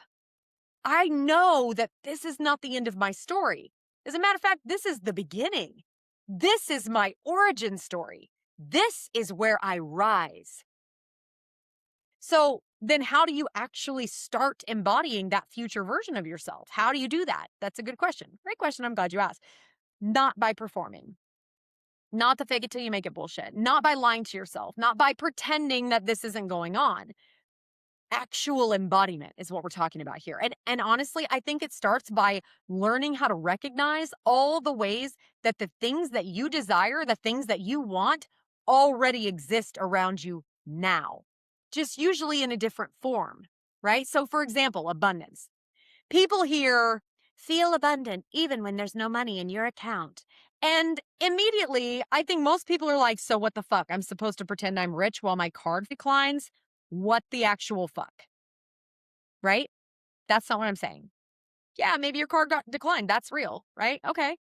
I know that this is not the end of my story. As a matter of fact, this is the beginning. This is my origin story. This is where I rise. So then how do you actually start embodying that future version of yourself? How do you do that? That's a good question. Great question. I'm glad you asked. Not by performing. Not the fake it till you make it bullshit. Not by lying to yourself. Not by pretending that this isn't going on. Actual embodiment is what we're talking about here. And honestly, I think it starts by learning how to recognize all the ways that the things that you desire, the things that you want, already exist around you now, just usually in a different form, right? So for example, abundance. People hear, feel abundant even when there's no money in your account. And immediately, I think most people are like, so what the fuck? I'm supposed to pretend I'm rich while my card declines? What the actual fuck? Right? That's not what I'm saying. Yeah, maybe your card got declined. That's real, right? Okay.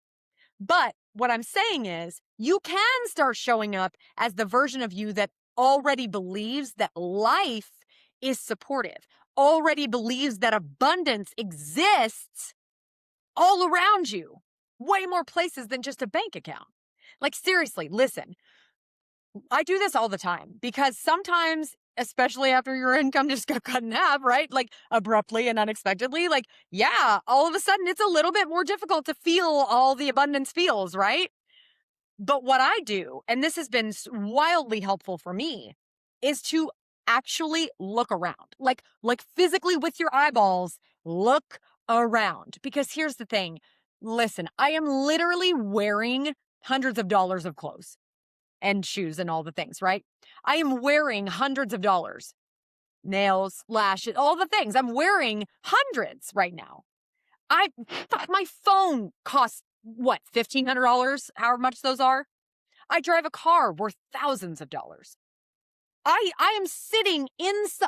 But what I'm saying is you can start showing up as the version of you that already believes that life is supportive, already believes that abundance exists all around you, way more places than just a bank account. Like, seriously, listen, I do this all the time because sometimes, especially after your income just got cut in half, right? Like abruptly and unexpectedly, like, yeah, all of a sudden it's a little bit more difficult to feel all the abundance feels, right? But what I do, and this has been wildly helpful for me, is to actually look around, like physically with your eyeballs, look around. Because here's the thing. Listen, I am literally wearing hundreds of dollars of clothes and shoes and all the things, right? I am wearing hundreds of dollars, nails, lashes, all the things. I'm wearing hundreds right now. My phone costs what, $1,500, however much those are. I drive a car worth thousands of dollars. I am sitting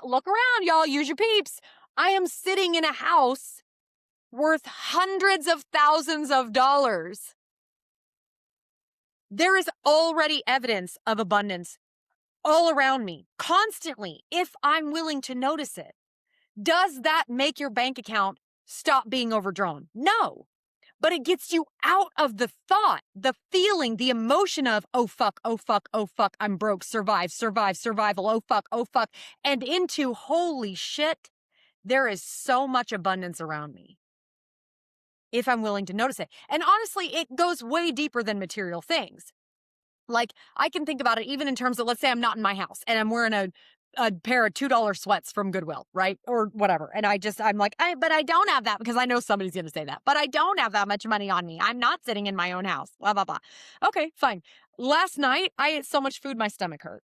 look around, y'all, use your peeps. I am sitting in a house worth hundreds of thousands of dollars. There is already evidence of abundance all around me, constantly, if I'm willing to notice it. Does that make your bank account stop being overdrawn? No. But it gets you out of the thought, the feeling, the emotion of, oh fuck, oh fuck, oh fuck, I'm broke, survive, survive, survival, oh fuck, and into, holy shit, there is so much abundance around me if I'm willing to notice it. And honestly, it goes way deeper than material things. Like, I can think about it even in terms of, let's say I'm not in my house and I'm wearing a pair of $2 sweats from Goodwill, right? Or whatever. And I'm like, but I don't have that, because I know somebody's going to say that, but I don't have that much money on me. I'm not sitting in my own house, blah, blah, blah. Okay, fine. Last night, I ate so much food, my stomach hurt.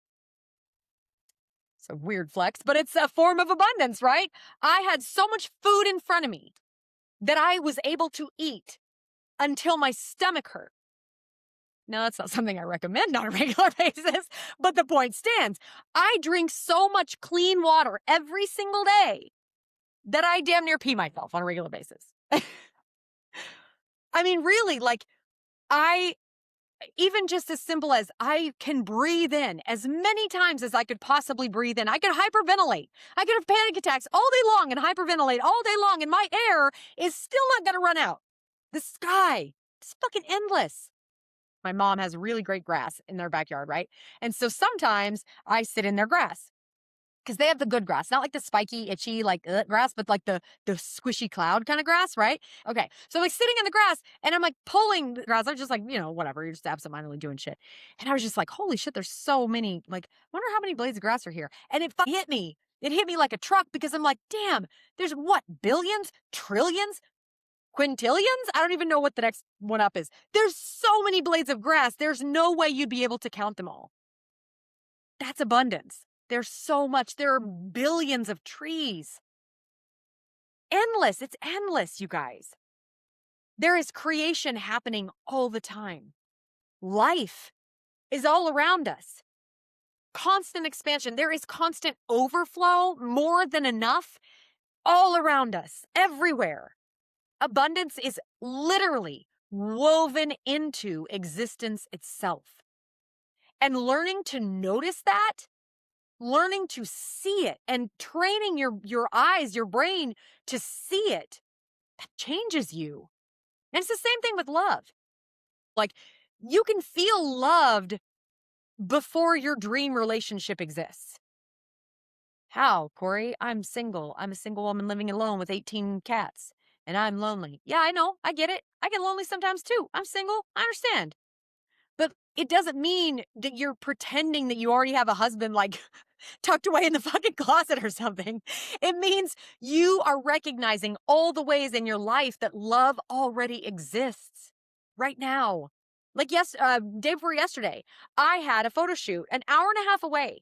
It's a weird flex, but it's a form of abundance, right? I had so much food in front of me that I was able to eat until my stomach hurt. Now, that's not something I recommend on a regular basis, but the point stands. I drink so much clean water every single day that I damn near pee myself on a regular basis. I mean, really, like, even just as simple as I can breathe in as many times as I could possibly breathe in. I could hyperventilate. I could have panic attacks all day long and hyperventilate all day long, and my air is still not going to run out. The sky is fucking endless. My mom has really great grass in their backyard, right? And so sometimes I sit in their grass because they have the good grass, not like the spiky, itchy, like grass, but like the squishy cloud kind of grass, right? Okay. So like sitting in the grass and I'm like pulling the grass. I'm just like, whatever. You're just absentmindedly doing shit. And I was just like, holy shit, there's so many. Like, I wonder how many blades of grass are here. And it hit me. It hit me like a truck, because I'm like, damn, there's what, billions, trillions, quintillions? I don't even know what the next one up is. There's so many blades of grass. There's no way you'd be able to count them all. That's abundance. There's so much. There are billions of trees. Endless. It's endless, you guys. There is creation happening all the time. Life is all around us. Constant expansion. There is constant overflow, more than enough, all around us, everywhere. Abundance is literally woven into existence itself. And learning to notice that, learning to see it, and training your eyes, your brain to see it, that changes you. And it's the same thing with love. Like, you can feel loved before your dream relationship exists. How, Corey? I'm single. I'm a single woman living alone with 18 cats. And I'm lonely. Yeah, I know. I get it. I get lonely sometimes too. I'm single. I understand. But it doesn't mean that you're pretending that you already have a husband, like, tucked away in the fucking closet or something. It means you are recognizing all the ways in your life that love already exists right now. Like, day before yesterday, I had a photo shoot an hour and a half away.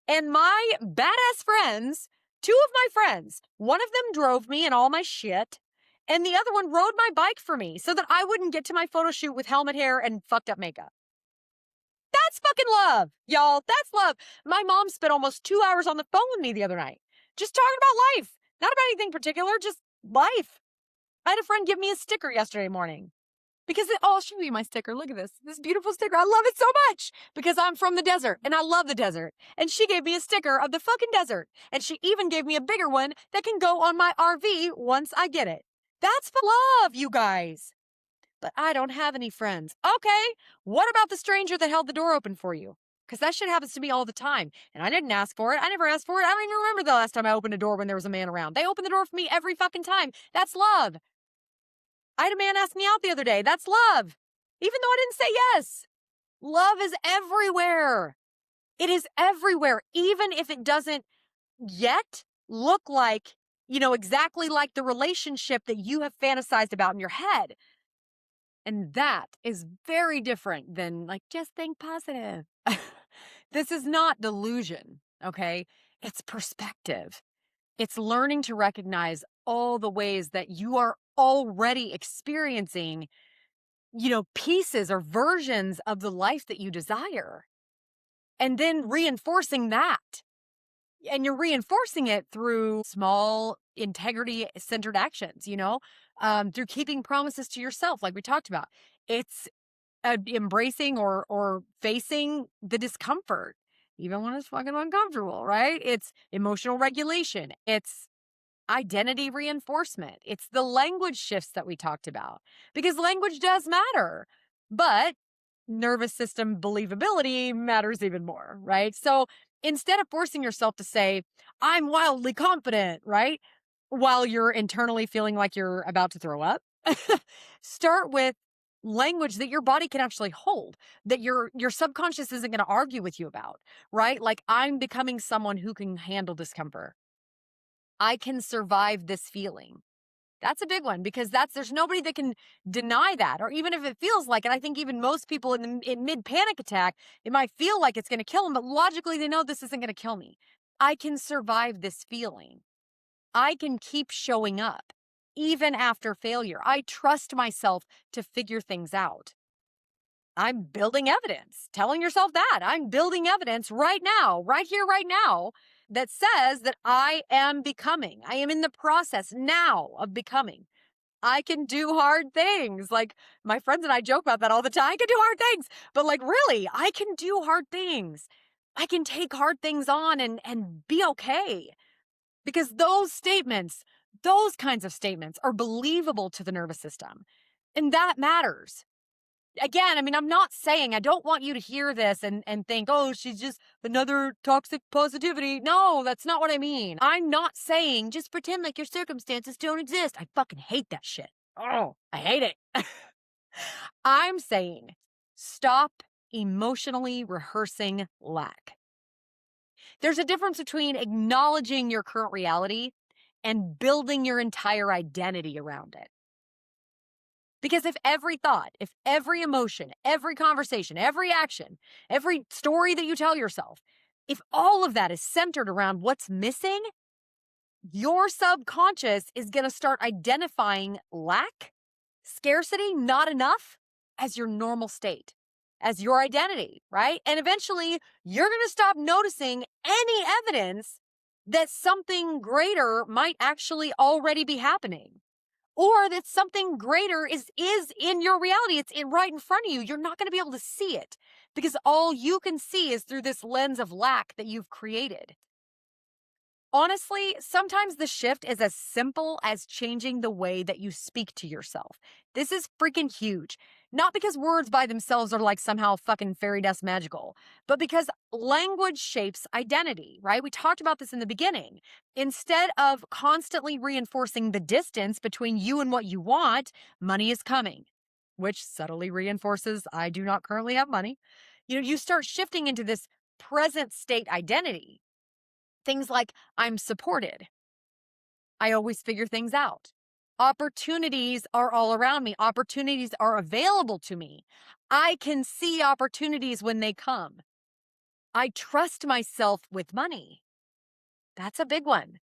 And my badass friends, two of my friends, one of them drove me and all my shit, and the other one rode my bike for me so that I wouldn't get to my photo shoot with helmet hair and fucked up makeup. That's fucking love, y'all. That's love. My mom spent almost 2 hours on the phone with me the other night, just talking about life. Not about anything particular, just life. I had a friend give me a sticker yesterday morning. I'll show you my sticker. Look at this beautiful sticker. I love it so much because I'm from the desert and I love the desert. And she gave me a sticker of the fucking desert. And she even gave me a bigger one that can go on my RV once I get it. That's for love, you guys. But I don't have any friends. Okay, what about the stranger that held the door open for you? Because that shit happens to me all the time. And I didn't ask for it. I never asked for it. I don't even remember the last time I opened a door when there was a man around. They open the door for me every fucking time. That's love. I had a man ask me out the other day. That's love. Even though I didn't say yes. Love is everywhere. It is everywhere. Even if it doesn't yet look like, exactly like the relationship that you have fantasized about in your head. And that is very different than, like, just think positive. This is not delusion, okay? It's perspective. It's learning to recognize all the ways that you are already experiencing, pieces or versions of the life that you desire. And then reinforcing that. And you're reinforcing it through small integrity-centered actions, through keeping promises to yourself, like we talked about. It's embracing or facing the discomfort, even when it's fucking uncomfortable, right? It's emotional regulation. It's identity reinforcement. It's the language shifts that we talked about because language does matter, but nervous system believability matters even more, right? So instead of forcing yourself to say, I'm wildly confident, right? While you're internally feeling like you're about to throw up, start with language that your body can actually hold, that your subconscious isn't going to argue with you about, right? Like I'm becoming someone who can handle discomfort. I can survive this feeling. That's a big one because there's nobody that can deny that. Or even if it feels like it, I think even most people in mid panic attack, it might feel like it's going to kill them, but logically they know this isn't going to kill me. I can survive this feeling. I can keep showing up even after failure. I trust myself to figure things out. I'm building evidence. Telling yourself that I'm building evidence right now, right here, right now, that says that I am becoming. I am in the process now of becoming. I can do hard things. Like my friends and I joke about that all the time. I can do hard things, but like really, I can do hard things. I can take hard things on and be okay because those statements, those kinds of statements are believable to the nervous system. And that matters. Again, I mean, I'm not saying I don't want you to hear this and think, oh, she's just another toxic positivity. No, that's not what I mean. I'm not saying just pretend like your circumstances don't exist. I fucking hate that shit. Oh, I hate it. I'm saying stop emotionally rehearsing lack. There's a difference between acknowledging your current reality and building your entire identity around it. Because if every thought, if every emotion, every conversation, every action, every story that you tell yourself, if all of that is centered around what's missing, your subconscious is going to start identifying lack, scarcity, not enough as your normal state, as your identity, right? And eventually you're going to stop noticing any evidence that something greater might actually already be happening or that something greater is in your reality. It's right in front of you. You're not going to be able to see it because all you can see is through this lens of lack that you've created. Honestly, sometimes the shift is as simple as changing the way that you speak to yourself. This is freaking huge. Not because words by themselves are like somehow fucking fairy dust magical, but because language shapes identity, right? We talked about this in the beginning. Instead of constantly reinforcing the distance between you and what you want, money is coming, which subtly reinforces I do not currently have money. You start shifting into this present state identity. Things like, I'm supported. I always figure things out. Opportunities are all around me. Opportunities are available to me. I can see opportunities when they come. I trust myself with money. That's a big one.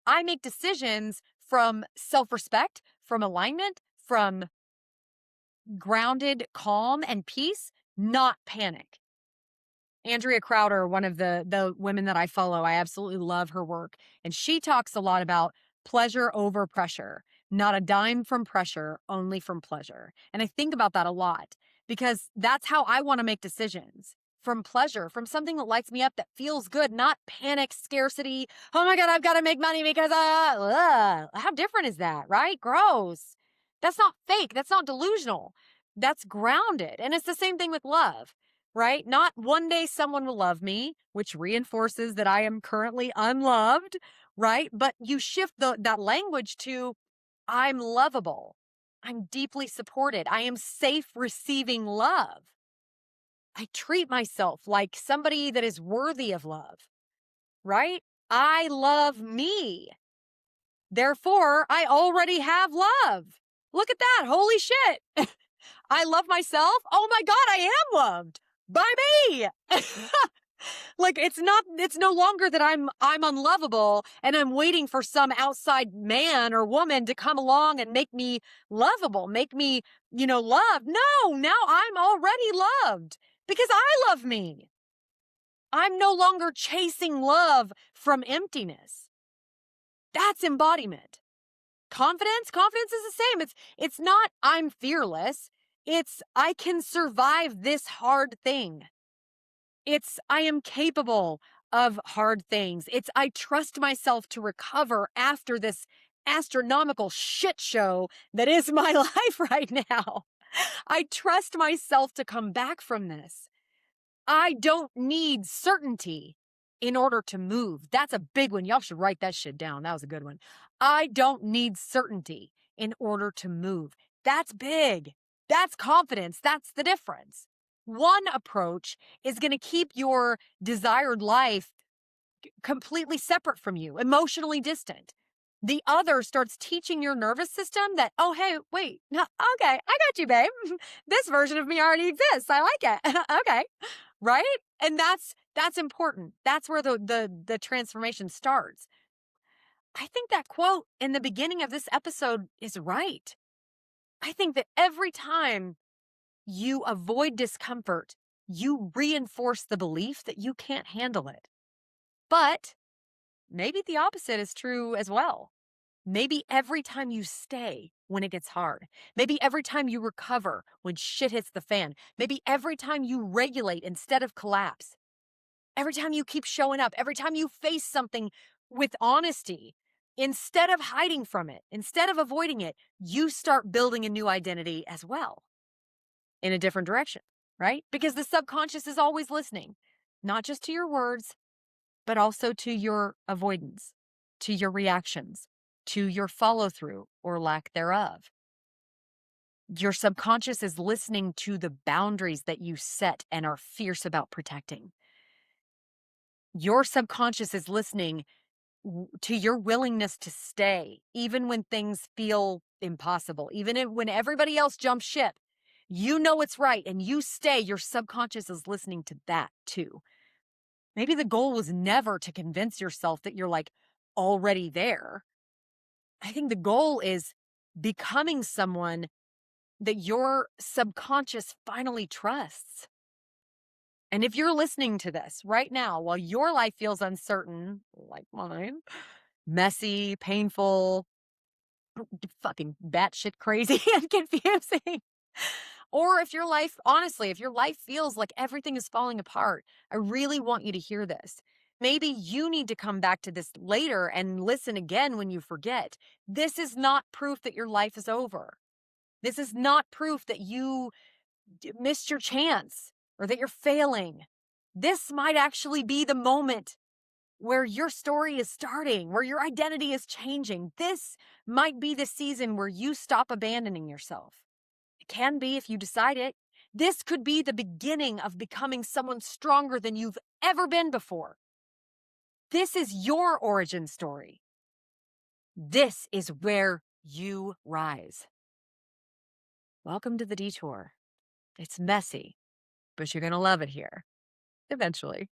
I make decisions from self-respect, from alignment, from grounded calm and peace, not panic. Andrea Crowder, one of the women that I follow, I absolutely love her work. And she talks a lot about pleasure over pressure, not a dime from pressure, only from pleasure. And I think about that a lot because that's how I want to make decisions from pleasure, from something that lights me up, that feels good, not panic, scarcity. Oh my God, I've got to make money because, how different is that, right? Gross. That's not fake. That's not delusional. That's grounded. And it's the same thing with love. Right? Not one day someone will love me, which reinforces that I am currently unloved, right? But you shift that language to I'm lovable. I'm deeply supported. I am safe receiving love. I treat myself like somebody that is worthy of love, right? I love me. Therefore, I already have love. Look at that. Holy shit. I love myself. Oh my God, I am loved by me. Like it's no longer that I'm unlovable and I'm waiting for some outside man or woman to come along and make me lovable, make me, loved. No, now I'm already loved because I love me. I'm no longer chasing love from emptiness. That's embodiment. Confidence is the same. It's not I'm fearless. It's I can survive this hard thing. It's I am capable of hard things. It's I trust myself to recover after this astronomical shit show that is my life right now. I trust myself to come back from this. I don't need certainty in order to move. That's a big one. Y'all should write that shit down. That was a good one. I don't need certainty in order to move. That's big. That's confidence. That's the difference. One approach is going to keep your desired life completely separate from you, emotionally distant. The other starts teaching your nervous system that, oh, hey, wait, no, okay, I got you, babe. This version of me already exists. I like it. Okay. Right? And that's important. That's where the transformation starts. I think that quote in the beginning of this episode is right. I think that every time you avoid discomfort, you reinforce the belief that you can't handle it. But maybe the opposite is true as well. Maybe every time you stay when it gets hard, maybe every time you recover when shit hits the fan, maybe every time you regulate instead of collapse, every time you keep showing up, every time you face something with honesty, instead of hiding from it, instead of avoiding it, you start building a new identity as well in a different direction, right? Because the subconscious is always listening, not just to your words, but also to your avoidance, to your reactions, to your follow through or lack thereof. Your subconscious is listening to the boundaries that you set and are fierce about protecting. Your subconscious is listening to your willingness to stay, even when things feel impossible, when everybody else jumps ship. You know it's right and you stay. Your subconscious is listening to that too. Maybe the goal was never to convince yourself that you're like already there. I think the goal is becoming someone that your subconscious finally trusts. And if you're listening to this right now while your life feels uncertain, like mine, messy, painful, fucking batshit crazy and confusing, or if your life, honestly, if your life feels like everything is falling apart, I really want you to hear this. Maybe you need to come back to this later and listen again when you forget. This is not proof that your life is over. This is not proof that you missed your chance or that you're failing. This might actually be the moment where your story is starting, where your identity is changing. This might be the season where you stop abandoning yourself. It can be if you decide it. This could be the beginning of becoming someone stronger than you've ever been before. This is your origin story. This is where you rise. Welcome to the detour. It's messy, but you're going to love it here eventually.